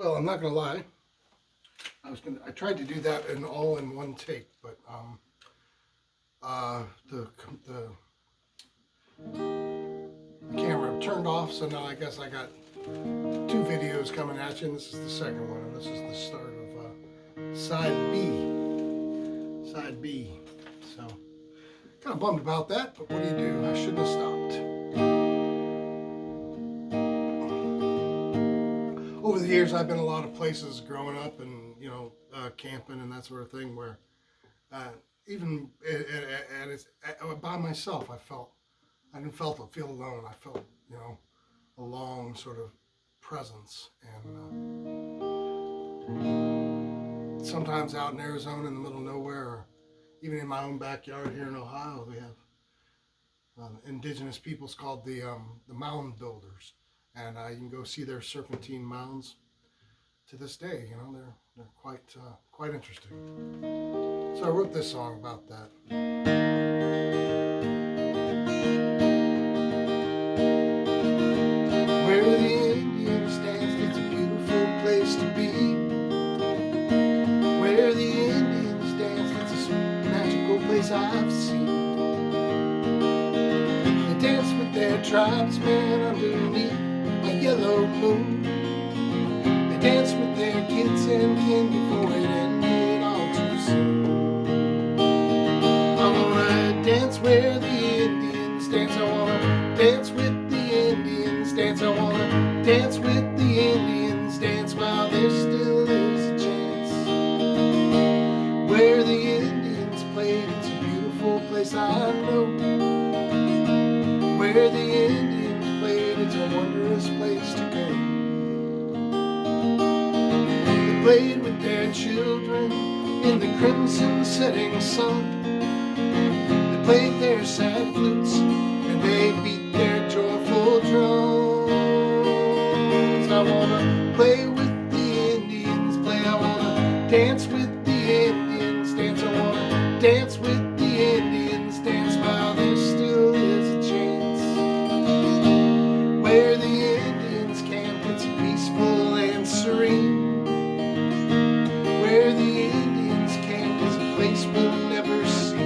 Well, I'm not gonna lie. I tried to do that all in one take, but the camera turned off, so now I guess I got two videos coming at you, and this is the second one, and this is the start of side B. Side B. So, kind of bummed about that, but what do you do? I shouldn't have stopped. Over the years, I've been a lot of places growing up, and camping and that sort of thing, where even by myself, I didn't feel alone. I felt a long sort of presence, and sometimes out in Arizona, in the middle of nowhere, or even in my own backyard here in Ohio, we have indigenous peoples called the mound builders, and you can go see their serpentine mounds. To this day, they're quite interesting. So I wrote this song about that. Where the Indians dance, it's a beautiful place to be. Where the Indians dance, it's a magical place I've seen. They dance with their tribesmen underneath a yellow moon. Dance with their kids and kin before it ended all too soon. I wanna dance where the Indians dance. I wanna dance with the Indians dance. I wanna dance with the Indians dance while there still is a chance. Where the Indians played, it's a beautiful place I know. Where the Indians played, it's a wondrous place to go. Played with their children in the crimson setting sun. They played their sad flutes and they beat their joyful drums. I wanna play with the Indians play. I wanna dance with the Indians dance. I wanna dance with the Indians dance while there still is a chance. Where the Indians camp, it's peaceful and serene. Where the Indians camp is a place we'll never see.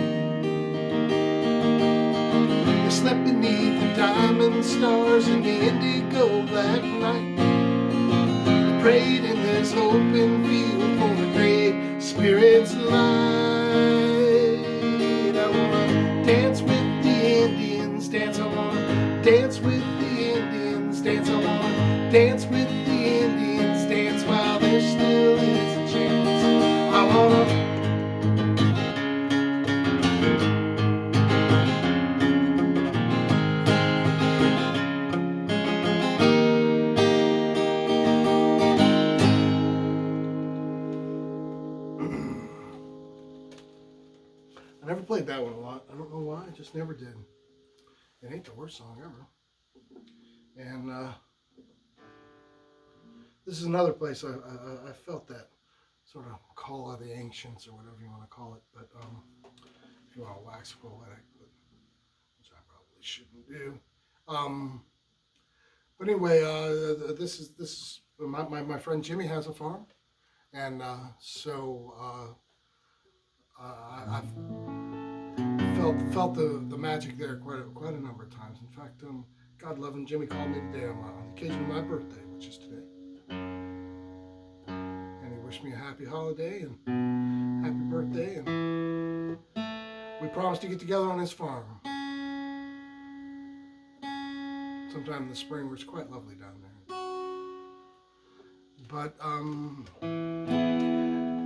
They slept beneath the diamond stars in the indigo black night. They prayed in this open field for the great spirit's light. I wanna dance with the Indians dance. I wanna dance with the Indians dance. I wanna dance with the Indians dance while there still is a chance. I wanna I never played that one a lot. I don't know why, I just never did. It ain't the worst song ever. And this is another place I felt that sort of call of the ancients, or whatever you want to call it, but if you want to wax poetic, which I probably shouldn't do. But anyway, this is my friend Jimmy has a farm, and so I've felt the magic there quite a number of times. In fact, God loving Jimmy called me today on the occasion of my birthday, which is today. Wish me a happy holiday and happy birthday, and we promised to get together on his farm sometime in the spring, where it's quite lovely down there. But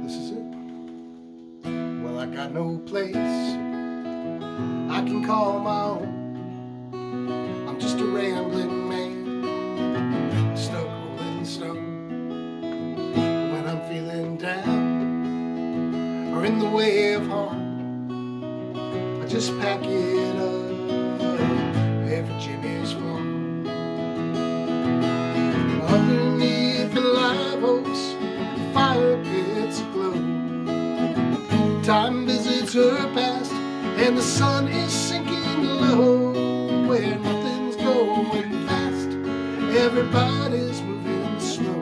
this is it. Well, I got no place I can call my own. I'm just a rambling man, stuck rolling stone. Feeling down or in the way of harm, I just pack it up, head for Jimmy's farm. Underneath the live oaks, the fire pits aglow. Time visits her past, and the sun is sinking low. Where nothing's going fast, everybody's moving slow.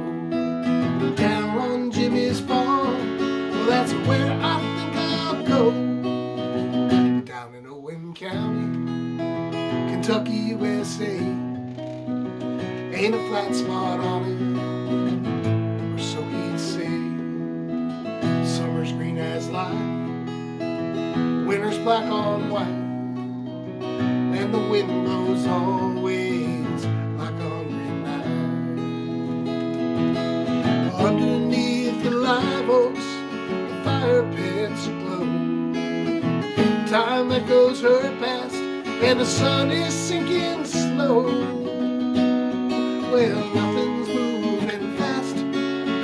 Kentucky, USA. Ain't a flat spot on it, or so he'd say. Summer's green as life, winter's black on white, and the wind blows always like a hungry night. Underneath the live oaks, the fire pits aglow. Time echoes her past, and the sun is sinking slow. Well, nothing's moving fast,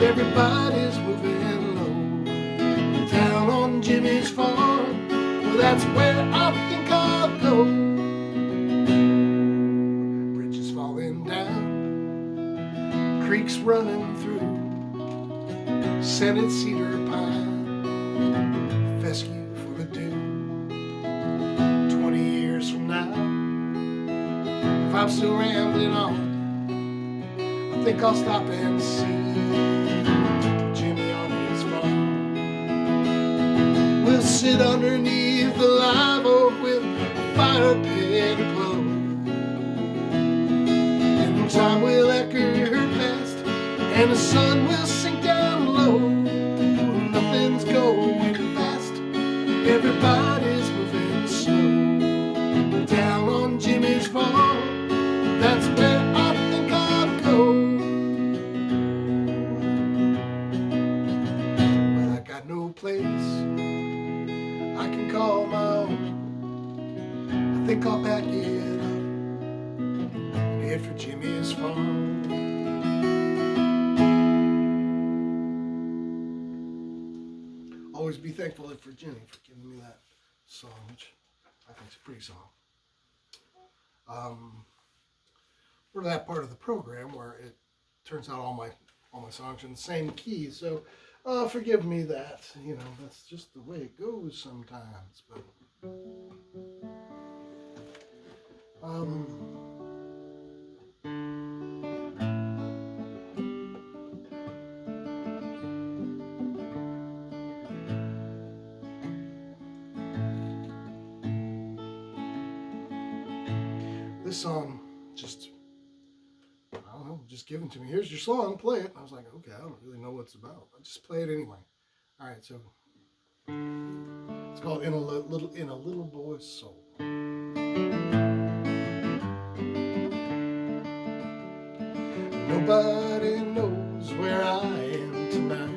everybody's moving low. Down on Jimmy's farm, well, that's where I think I'll go. Bridges falling down, creeks running through, scented cedar pine, fescue full of dew. 20 years from now, if I'm still rambling on, I think I'll stop and see Jimmy on his farm. We'll sit underneath the live oak with a fire pit aglow, and time will echo her past, and the sun will sink down low. Nothing's going fast, everybody's moving slow. Down on Jimmy's farm, that's where I think I'll go. Well, I got no place I can call my own. I think I'll pack it up and head for Jimmy's farm. Always be thankful for Jenny for giving me that song, which I think is a pretty song. We're to that part of the program where it turns out all my songs are in the same key, so forgive me that. You know, that's just the way it goes sometimes. But this song just given to me. Here's your song, play it. I was like, okay, I don't really know what it's about. I'll just play it anyway. All right, so it's called In a Little Boy's Soul. Nobody knows where I am tonight.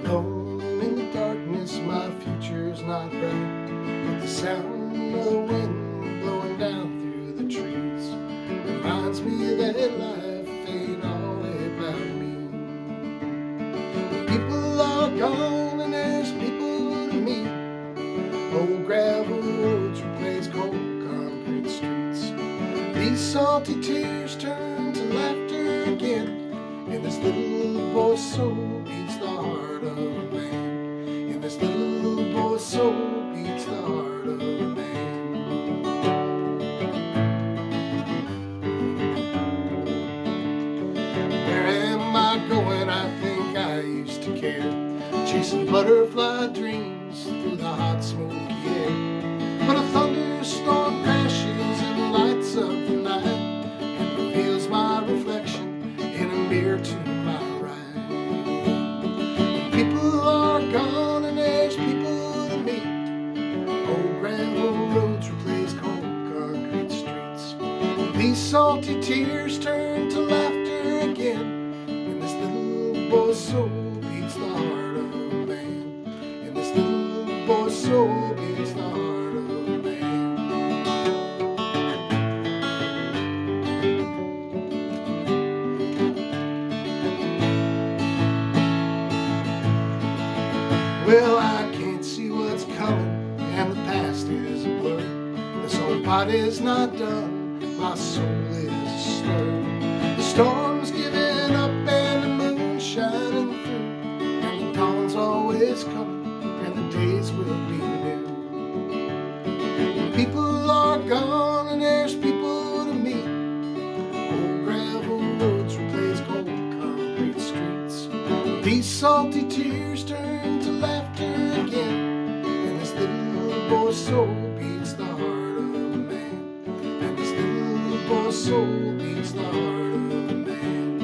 Alone in the darkness, my future's not bright. But the sound of the wind blowing down through the trees reminds me that life ain't all about me. People are gone and there's people to meet. Old gravel roads replace cold concrete streets. These salty tears turn to laughter again, and this little boy's soul beats the heart of a man. And this little boy's soul beats the heart of a man. Going, I think I used to care, chasing butterfly dreams through the hot smoky air. But a thunderstorm crashes and lights up the night, and reveals my reflection in a mirror to my right. People are gone and there's people to meet. Old gravel roads replace cold concrete streets. These salty tears turn to laughter again. Boy's soul beats the heart of a man, and this little boy's soul beats the heart of a man. Well, I can't see what's coming, and the past is a blur. This old body's not done, my soul is stirred. The storm's giving up and the moon's shining through, and the dawn's always coming, and the days will be new. People are gone and there's people to meet. Old gravel roads replace cold concrete streets. These salty tears turn to laughter again, and this little boy's soul beats the heart of a man. And this soul beats the heart of man.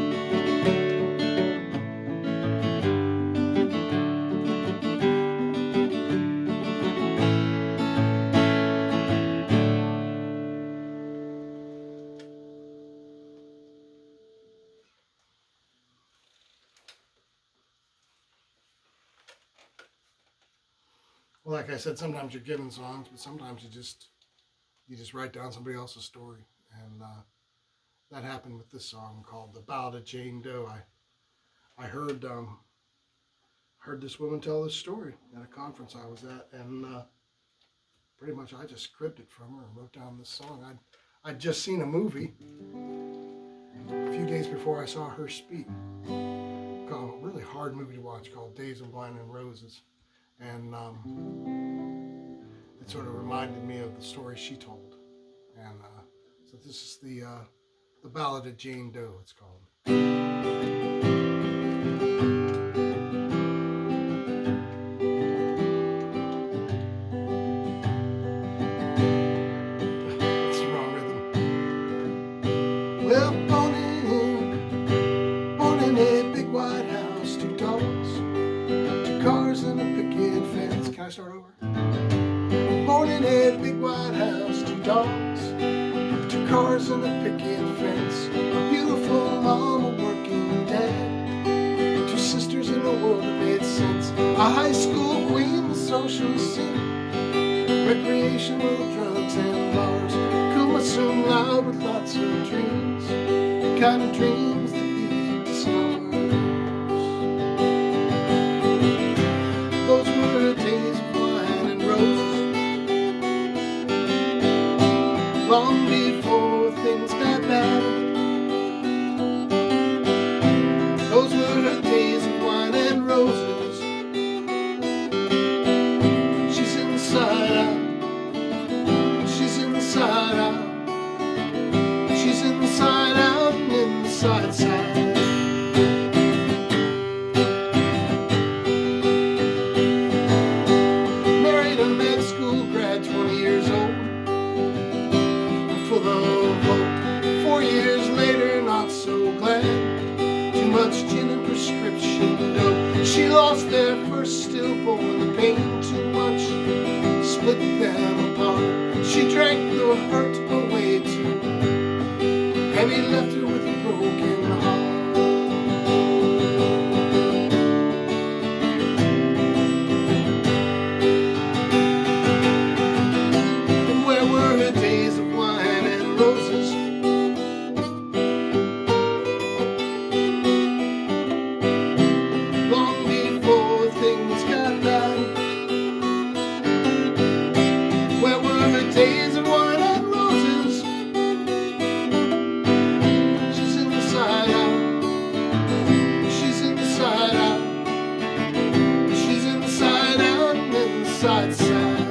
Well, like I said, sometimes you're given songs, but sometimes you just write down somebody else's story, and that happened with this song called "The Ballad of Jane Doe." I heard this woman tell this story at a conference I was at, and pretty much I just scripted from her and wrote down this song. I'd just seen a movie a few days before I saw her speak, called a really hard movie to watch called Days of Wine and Roses, and it sort of reminded me of the story she told, and so this is the Ballad of Jane Doe, it's called. It's the wrong rhythm. Well, born in a big white house, 2 dogs, 2 cars and a picket fence. Can I start over? Born in a big white house, 2 dogs, 2 cars and a picket fence. A beautiful mom, a working dad, 2 sisters in a world that made sense. A high school queen, the social scene, recreational drugs and bars. Kuma sum loud with lots of dreams, the kind of dreams that lead to stars. Those were days of wine and roses, long before things got bad. Those were her days of wine and roses. She's inside out. She's inside out. She's inside out and inside side. Married a med school grad, 20 years old, full of hope. 4 years later, not so glad. Too much gin and prescription dope. She lost their first stillborn, the pain too much split them apart. She drank the hurt away too, and he left her with a broken heart. And where were her days of wine and roses? Long before things got bad. Where were her days of wine and roses? She's inside out. She's inside out. She's inside out and inside side.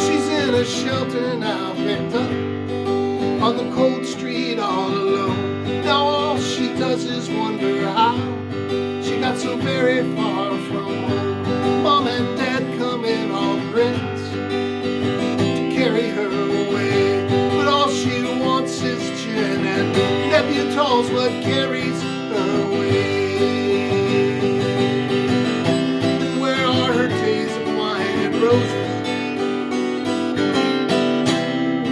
She's in a shelter now, picked up on the cold street all alone. Now all she does is wonder how she got so very far from home. Mom and Dad come in all grins to carry her away, but all she wants is gin, and Nebutol's what carries her away. Where are her days of wine and roses?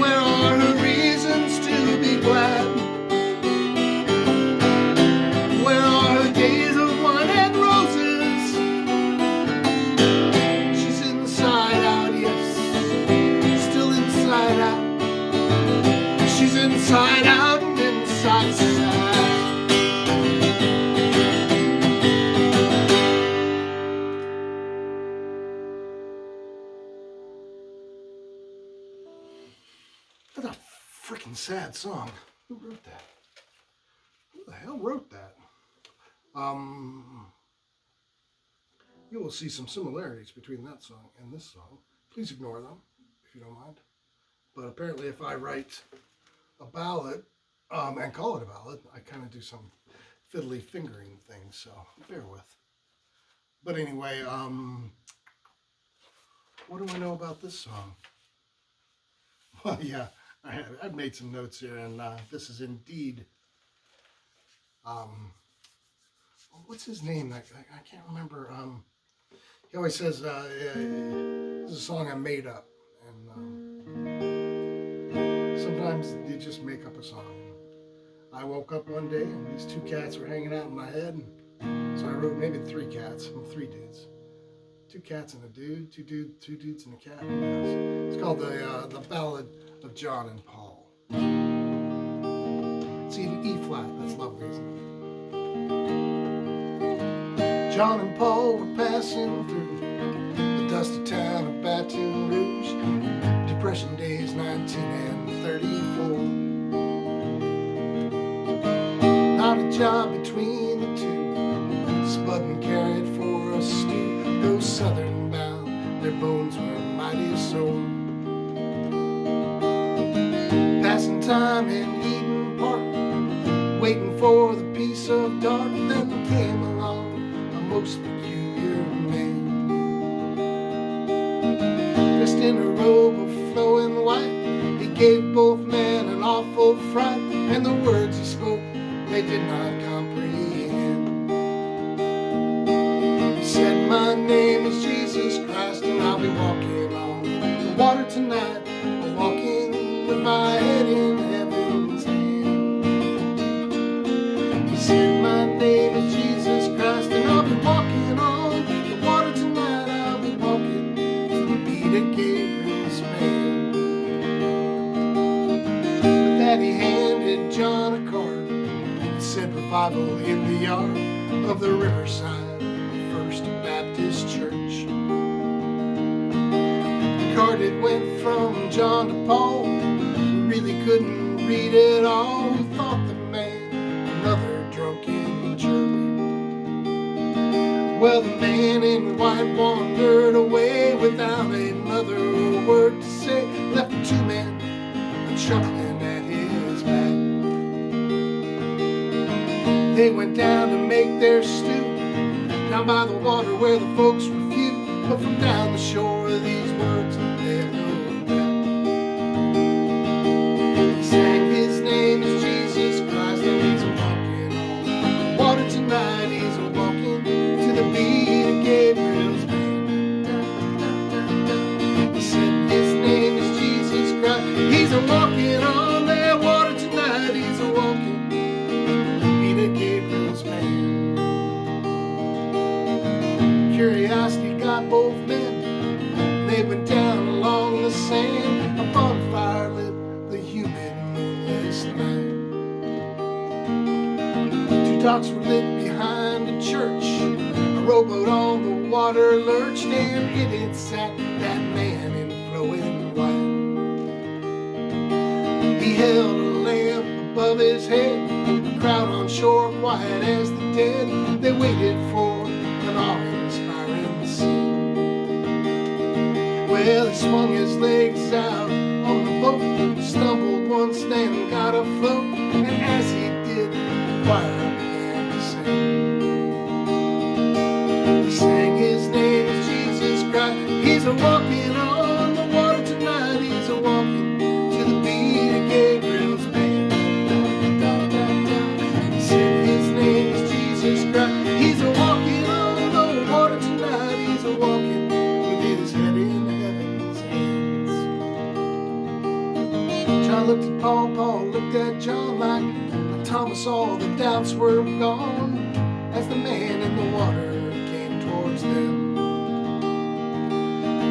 Where are her reasons to be glad? Where are her days of wine and roses? She's inside out, yes, still inside out. She's inside out and inside side. That's a freaking sad song. Who wrote that? Who the hell wrote that? You will see some similarities between that song and this song. Please ignore them, if you don't mind. But apparently if I write a ballad and call it a ballad, I kind of do some fiddly fingering things, so bear with. But anyway, What do I know about this song? Well, yeah, I've made some notes here, and this is indeed, what's his name? I can't remember. He always says, this is a song I made up. And sometimes you just make up a song. I woke up one day, and these two cats were hanging out in my head, and so I wrote maybe three cats, well, three dudes. Two cats and a dude, two dudes and a cat. It's called the Ballad of John and Paul. It's in E flat. That's lovely, isn't it? John and Paul were passing through the dusty town of Baton Rouge. Depression days, 1934. Not a job between the two. Spud and carrot for a stew. Though southern bound, their bones were mighty sore. Passing time in Eden Park, waiting for the piece of dark. Then came along a most peculiar man, dressed in a robe of flowing white. He gave both men an awful fright, and the words he spoke they did not comprehend. He said, "My name is Jesus Christ, and I'll be walking on the water tonight, walking with my head in heaven's hand." He said, "My name is Jesus Christ, and I'll be walking on the water tonight. I'll be walking to the beat of Gabriel's band." With that he handed John a card that said revival in the yard of the Riverside First Baptist Church. The card it went from John to Paul, who really couldn't read it all, who thought the man another drunken jerk. Well, the man in white wandered away without another word to say, left the two men chuckling at his back. They went down to make their stew, down by the water where the folks were few. But from down the shore these words they echoed back. He sang, "His name is Jesus Christ, and he's a-walking on the water tonight. He's a-walking to the beat of Gabriel's band." He said, "His name is Jesus Christ, he's a-walking on that water tonight. He's a-walking to the beat of Gabriel's band." Curiosity got both men. They went down along the sand. A bonfire lit the humid moonless night. Two docks were lit behind a church. A rowboat on the water lurched, and in it sat that man in flowing white. He held a lamp above his head. A crowd on shore, quiet as the dead. They waited for an awe-inspiring scene. Well, he swung his legs out on the boat, stumbled once, then got afloat, and as he did, the choir began to sing. He sang, "His name is Jesus Christ, he's a-walking on the water tonight. He's a-walking to the beat of Gabriel's band." He said, "His name is Jesus Christ, he's a-walking on the water tonight. He's a-walking with his head in heaven's hands." John looked at Paul, Paul looked at John, like Thomas all the doubts were gone, as the man in the water came towards them.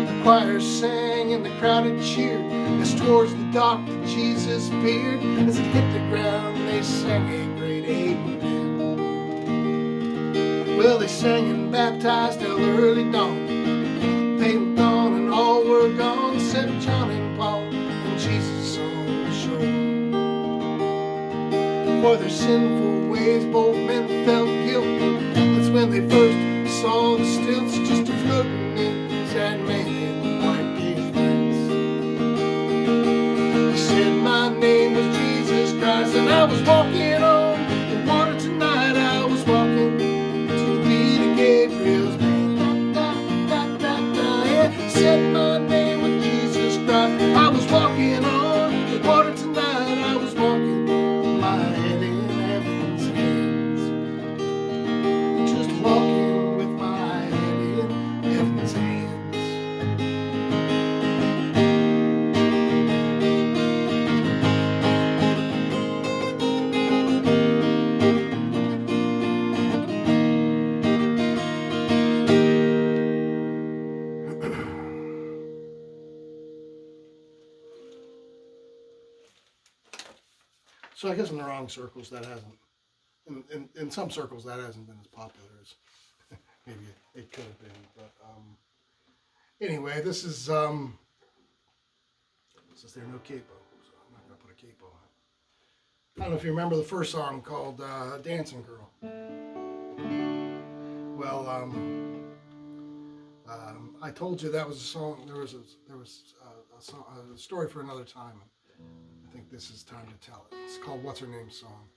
The choir sang and the crowd had cheered, as towards the dock that Jesus peered. As it hit the ground they sang a great amen. Well, they sang and baptized till early dawn. They looked on and all were gone, except John and Paul and Jesus on the shore. For their sinful ways both men felt guilt. That's when they first saw the stilts just floating in. That man in white gave thanks. He said, "My name was Jesus Christ, and I was walking on the water tonight. I was walking to the beat of Gabriel's band." Da, da, da, da, da. Yeah. He said, "My So I guess in the wrong circles that hasn't, in some circles that hasn't been as popular as maybe it could have been. But anyway, this is there no capo, so I'm not gonna put a capo on it. I don't know if you remember the first song called "Dancing Girl." Well, I told you that was a song. There was a story for another time. I think this is time to tell it. It's called "What's Her Name's Song."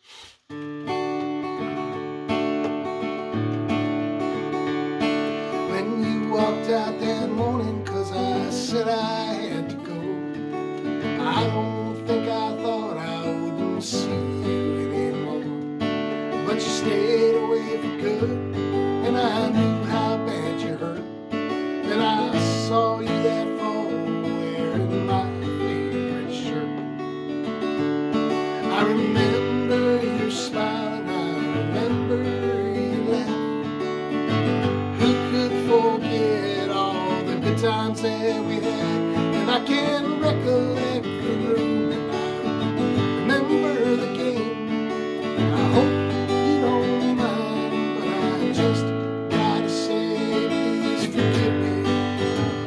When you walked out that morning, 'cause I said I had to go, I don't think I thought I wouldn't see you anymore. But you stayed away for good, and I knew how bad you hurt. Then I saw you that fall wearing my favorite shirt. I remember your smile and I remember your laugh. Who could forget all the good times that we had? And I can recollect the room and I remember the game. I hope you don't mind, but I just gotta say, please forgive me.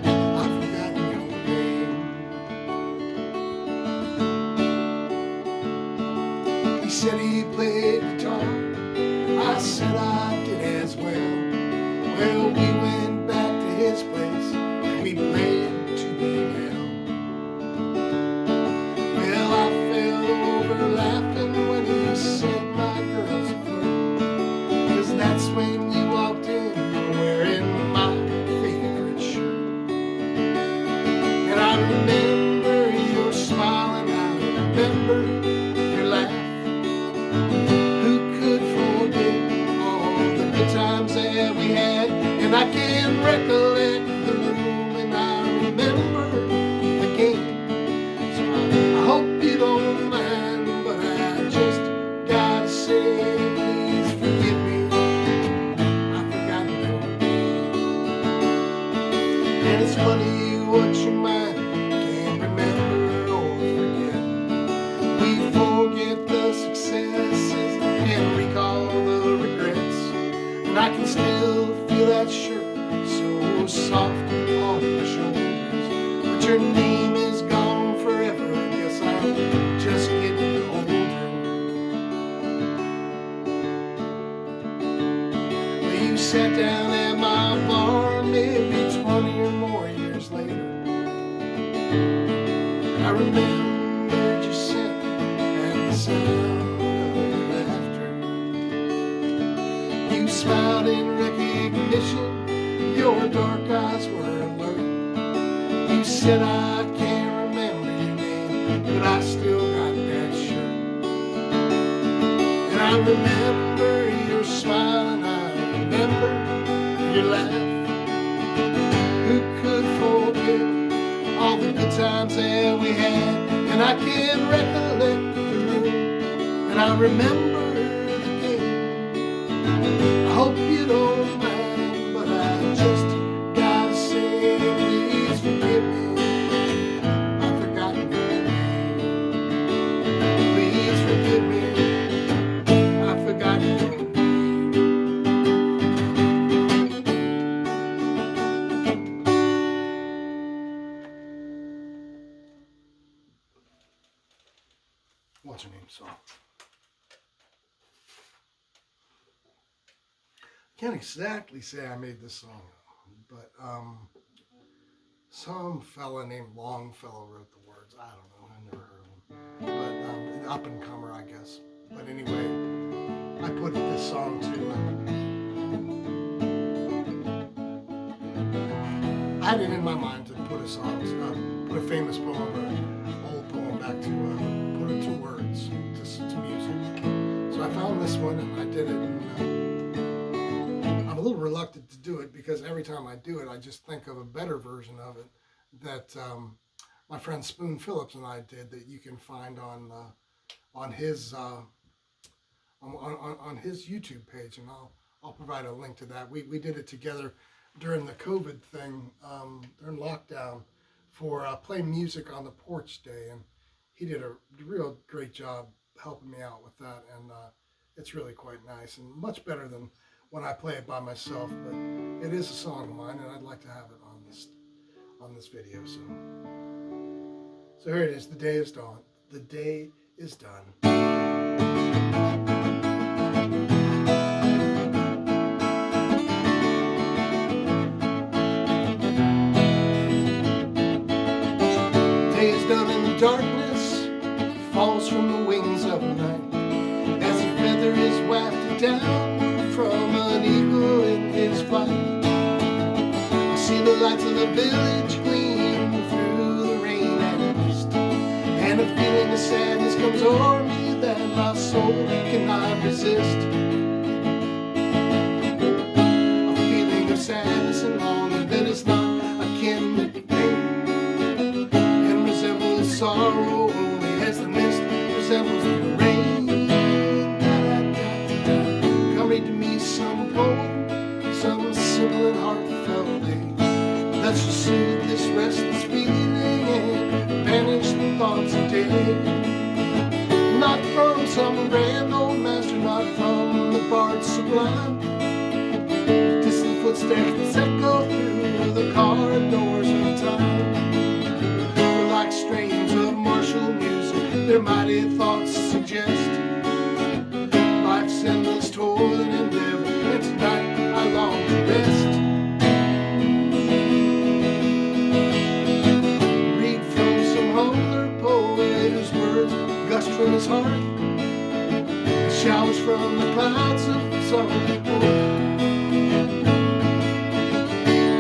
I've forgotten your name. He said he played guitar. I said I did as well. Well, we went back to his place and we played to be hell. Well, I fell over laughing when he said my girl's a flirt, 'cause that's when you walked in wearing my favorite shirt. And I remember your smile and I remember your laugh. Who could forget all the good times that we had? And I can recollect the room and I remember the game. So I hope you don't mind, but I just gotta say, please forgive me. I've forgotten your name. And it's funny what your mind can't remember or forget. We forget the successes and recall the regrets. And I can still feel that shirt so soft on your shoulders. But your name is gone forever. I guess I'm just getting older. Well, you sat down at my bar maybe 20 or more years later. I remembered your scent and the sound of your laughter. You smiled in recognition. Your dark eyes were alert. You said I can't remember your name, but I still got that shirt. And I remember your smile and I remember your laugh. Who could forget all the good times that we had? And I can recollect the room and I remember the game. I hope you don't mind, but I just gotta say, please forgive me. I've forgotten your name. Please forgive me. I've forgotten your name. What's her name song? Can't exactly say I made this song, but some fella named Longfellow wrote the words. I don't know. I never heard of him, but an up and comer, I guess. But anyway, I put this song to. I had it in my mind to put a song, put a famous poem or an old poem back to put it to words to music. So I found this one and I did it. And, I'm a little reluctant to do it because every time I do it, I just think of a better version of it that my friend Spoon Phillips and I did that you can find on his on his YouTube page, and I'll provide a link to that. We did it together during the COVID thing, during lockdown, for Play Music on the Porch Day, and he did a real great job helping me out with that, and it's really quite nice and much better than when I play it by myself. But it is a song of mine, and I'd like to have it on this video. So here it is. The day is dawn. The day is done. Done in the darkness, falls from the wings of night, as a feather is wafted down from an eagle in his flight. I see the lights of the village gleam through the rain and mist, and a feeling of sadness comes over me that my soul cannot resist. A feeling of sadness and longing that is not akin to pain, sorrow only as the mist resembles the rain. Come read to me some poem, some simple and heartfelt day that shall soothe this restless feeling and banish the thoughts of day. Not from some grand old master, not from the bard sublime. Distant footsteps echo through the corridors of time. Like strains of martial music, their mighty thoughts suggest life's endless toil and endeavor, and tonight I long to rest. Read from some humbler poet whose words gush from his heart, showers from the clouds of summer.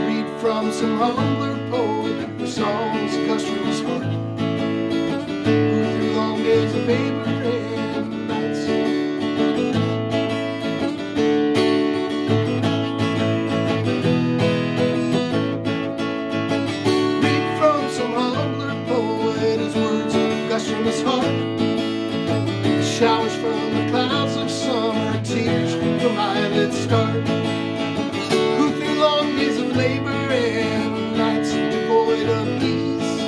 Read from some humbler poet whose songs gush from his heart, who through long days of paper and nights read from some humbler poet whose words gush from his heart, showers from the clouds of summer, tears from eyelids start, who through long days of labor and nights devoid of ease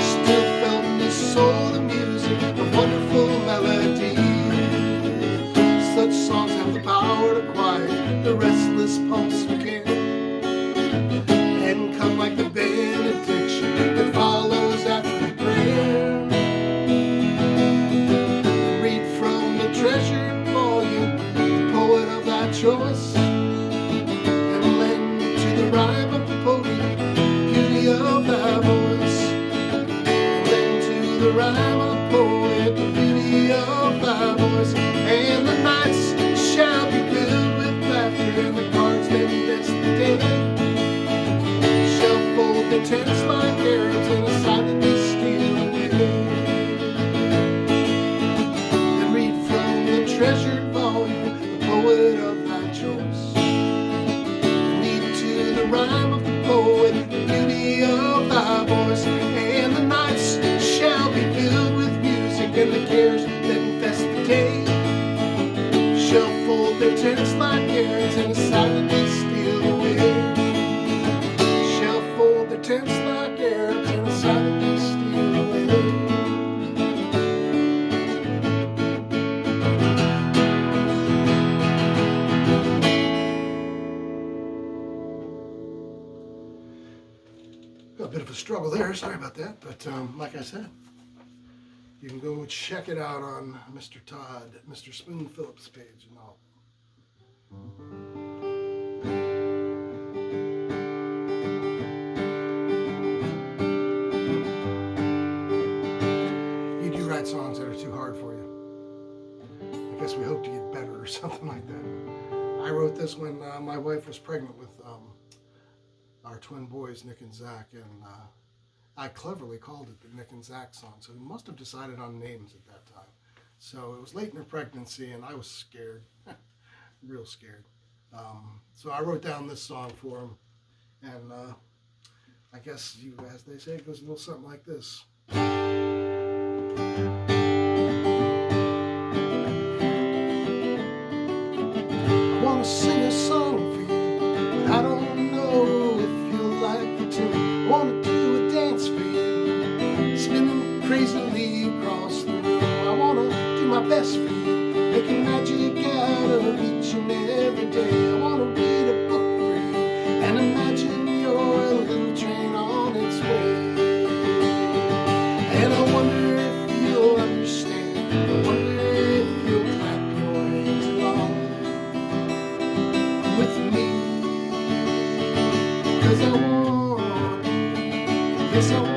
still felt in his soul the music of wonderful melody. Such songs have the power to quiet the restless pulse of care, and come like the benediction that follows after the prayer. Read from the treasured volume, the poet of thy choice, and lend to the rhyme of the poet beauty of thy voice. And lend to the rhyme of poet the beauty of thy voice. And the nights shall be filled with laughter, and the cards that invest the day shall fold their tents like arrows and silently steal away. And read from the treasured volume the poet of thy choice, and lead to the rhyme of the poet the beauty of thy voice. And the nights shall be filled with music, and the cares that infest the day shall fold their tents like arrows and silently steal away. Shall fold their tents like arrows and silently steal away. A bit of a struggle there, sorry about that, but like I said, you can go check it out on Mr. Todd, Mr. Spoon Phillips' page and all. You do write songs that are too hard for you. I guess we hope to get better or something like that. I wrote this when my wife was pregnant with our twin boys, Nick and Zach, and I cleverly called it the Nick and Zach song, so we must have decided on names at that time. So it was late in her pregnancy, and I was scared, real scared. So I wrote down this song for him, and I guess, as they say, it goes a little something like this. I want to sing a song for you, but I don't know if you'll like the tune. I want to do a dance for you, spinning crazily across the room. I want to my best for you, making magic out of each and every day. I wanna read a book for you and imagine you're a little train on its way. And I wonder if you'll understand. I wonder if you'll clap your hands along with me. 'Cause I want, yes I want.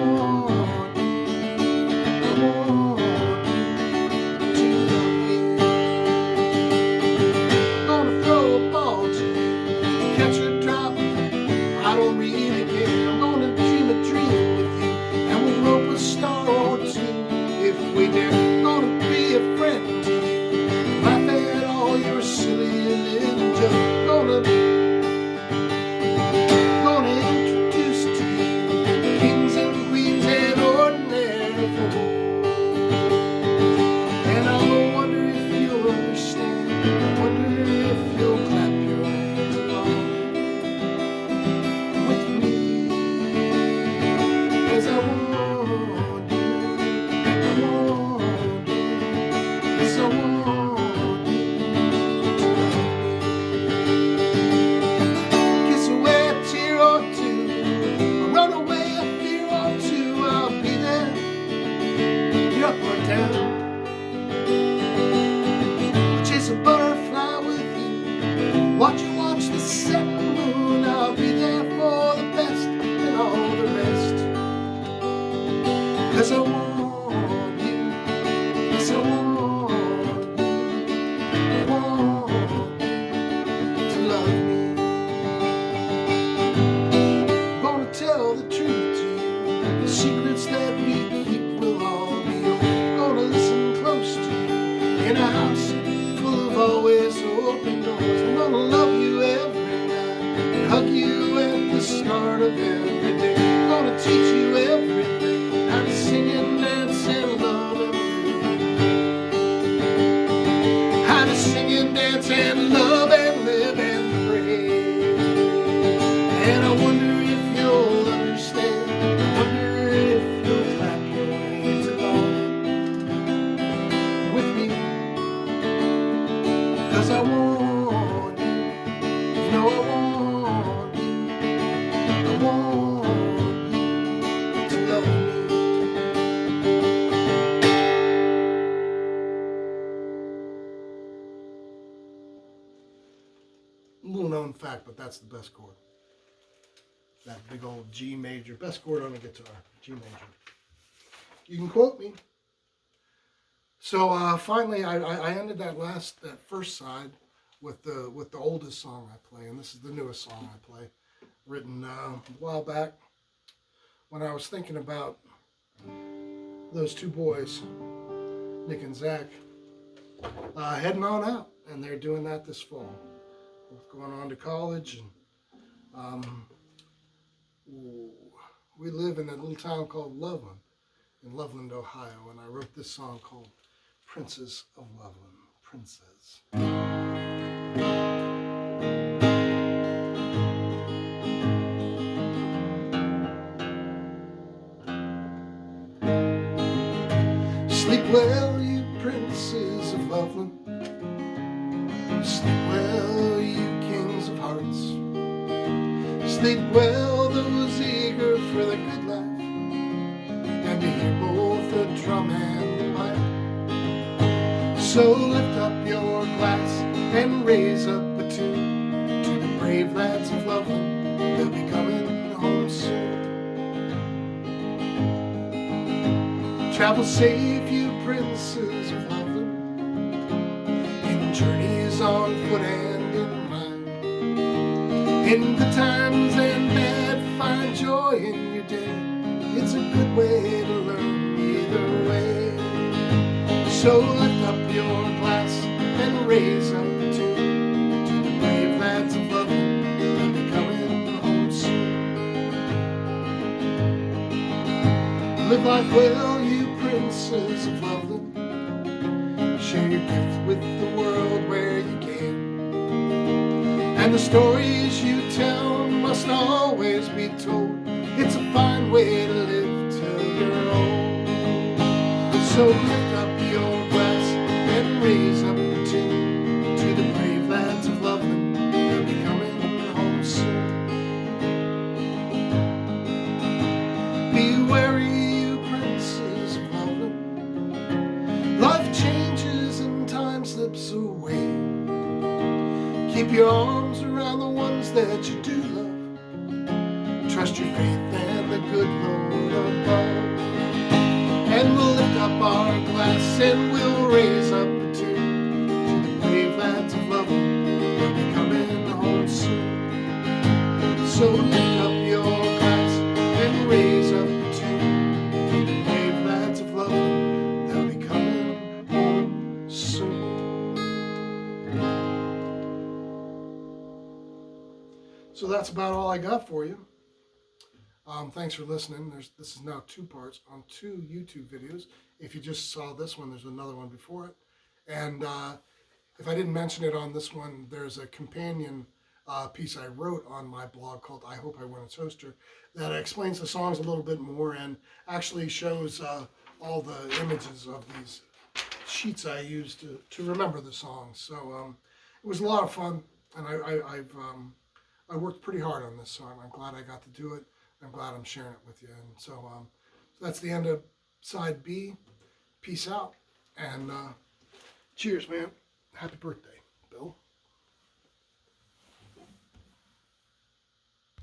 Watch the setting moon. I'll be there for the best and all the rest. 'Cause I want you, yes I want you. I want you to love me. I'm gonna tell the truth to you. The secrets that we keep will all be yours. Gonna listen close to you in a house full of always open doors. I'm gonna love you every night and hug you at the start of every day. I'm gonna teach you everything, how to sing and dance and love and live. How to sing and dance and love and live and pray. And I wonder if you'll understand. I wonder if you'll clap your hands along with me. 'Cause I want you, you know I want you, I want you to love me. Little known fact, but that's the best chord. That big old G major, best chord on the guitar, G major. You can quote me. So finally, I ended that first side with the oldest song I play, and this is the newest song I play, written a while back when I was thinking about those two boys, Nick and Zach, heading on out, and they're doing that this fall, both going on to college, and we live in a little town called Loveland, in Loveland, Ohio, and I wrote this song called Princes of Loveland. Princes. Sleep well, you princes of Loveland. Sleep well, you kings of hearts. Sleep well, those eager for the good life, and to hear both the drum and the pipe. So lift up your glass and raise up a tune to the brave lads of Loveland. They'll be coming home soon. Travel safe, you princes of Loveland, in journeys on foot and in mind. In good times and bad, find joy in your day. It's a good way to learn either way. So lift up your glass and raise up the tune to the brave lads of Loveland. They'll be coming home soon. Live life well, you princes of Loveland. Share your gift with the world where you came. And the stories you tell must always be told. It's a fine way to live till you're old. So lift up your glass and Keep your arms around the ones that you do love. Trust your faith and the good Lord above. And we'll lift up our glass and we'll raise up a tune to the brave lads of love. They'll be coming home soon. So lift up your glass and raise up a tune to the brave lads of love. They'll be coming home soon. So that's about all I got for you. Thanks for listening. This is now 2 parts on 2 YouTube videos. If you just saw this one, there's another one before it. And if I didn't mention it on this one, there's a companion piece I wrote on my blog called I Hope I Win a Toaster that explains the songs a little bit more and actually shows all the images of these sheets I used to remember the songs. So it was a lot of fun, and I worked pretty hard on this song. I'm glad I got to do it. I'm glad I'm sharing it with you. And so that's the end of side B. Peace out. And cheers, man. Happy birthday, Bill.